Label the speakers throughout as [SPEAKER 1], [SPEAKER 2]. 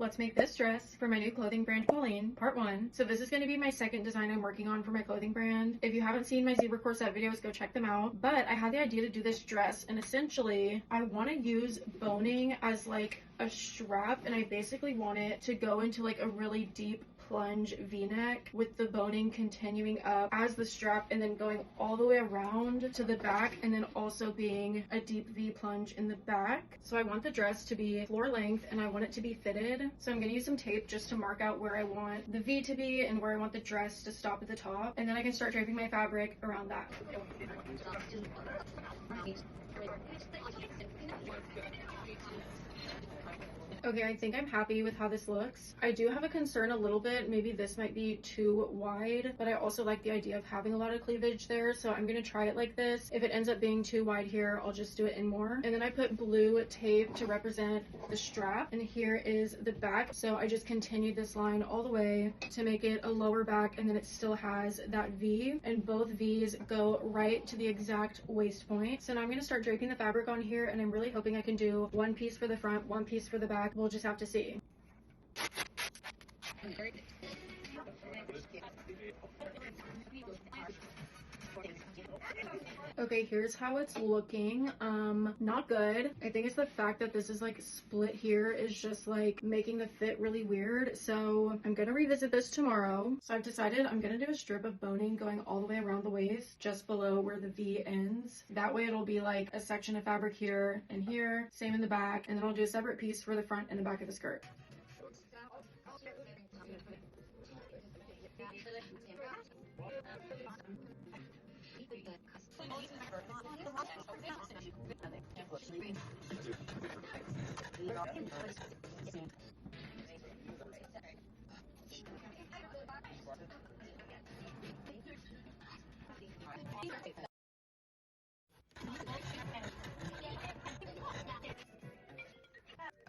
[SPEAKER 1] let's make this dress for my new clothing brand, Colleen, part 1. So this is going to be my second design I'm working on for my clothing brand. If you haven't seen my zebra corset videos, go check them out. But I had the idea to do this dress, and essentially I want to use boning as like a strap, and I basically want it to go into like a really deep plunge v-neck with the boning continuing up as the strap and then going all the way around to the back, and then also being a deep v plunge in the back. So I want the dress to be floor length and I want it to be fitted. So I'm going to use some tape just to mark out where I want the v to be and where I want the dress to stop at the top, and then I can start draping my fabric around that. Okay, I think I'm happy with how this looks. I do have a concern a little bit. Maybe this might be too wide, but I also like the idea of having a lot of cleavage there, so I'm going to try it like this. If it ends up being too wide here, I'll just do it in more. And then I put blue tape to represent the strap, and here is the back. So I just continued this line all the way to make it a lower back, and then it still has that V, and both V's go right to the exact waist point. So now I'm going to start draping the fabric on here, and I'm really hoping I can do one piece for the front, one piece for the back. We'll just have to see. Okay, here's how it's looking. Not good. I think it's the fact that this is like split here is just like making the fit really weird. So I'm gonna revisit this tomorrow. So I've decided I'm gonna do a strip of boning going all the way around the waist, just below where the V ends. That way it'll be like a section of fabric here and here, same in the back, and then I'll do a separate piece for the front and the back of the skirt.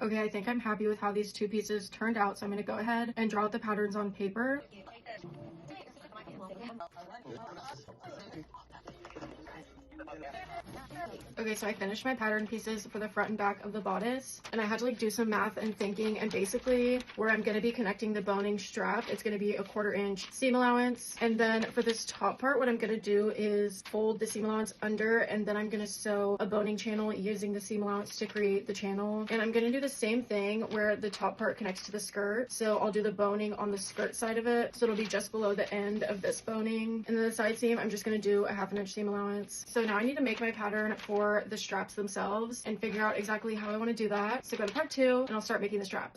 [SPEAKER 1] Okay, I think I'm happy with how these two pieces turned out, so I'm going to go ahead and draw out the patterns on paper. Okay, so I finished my pattern pieces for the front and back of the bodice, and I had to like do some math and thinking, and basically where I'm going to be connecting the boning strap, it's going to be a 1/4 inch seam allowance. And then for this top part, what I'm going to do is fold the seam allowance under, and then I'm going to sew a boning channel using the seam allowance to create the channel. And I'm going to do the same thing where the top part connects to the skirt, so I'll do the boning on the skirt side of it, so it'll be just below the end of this boning. And then the side seam, I'm just going to do a 1/2 inch seam allowance. So now I need to make my pattern for the straps themselves and figure out exactly how I want to do that. So go to part 2 and I'll start making the straps.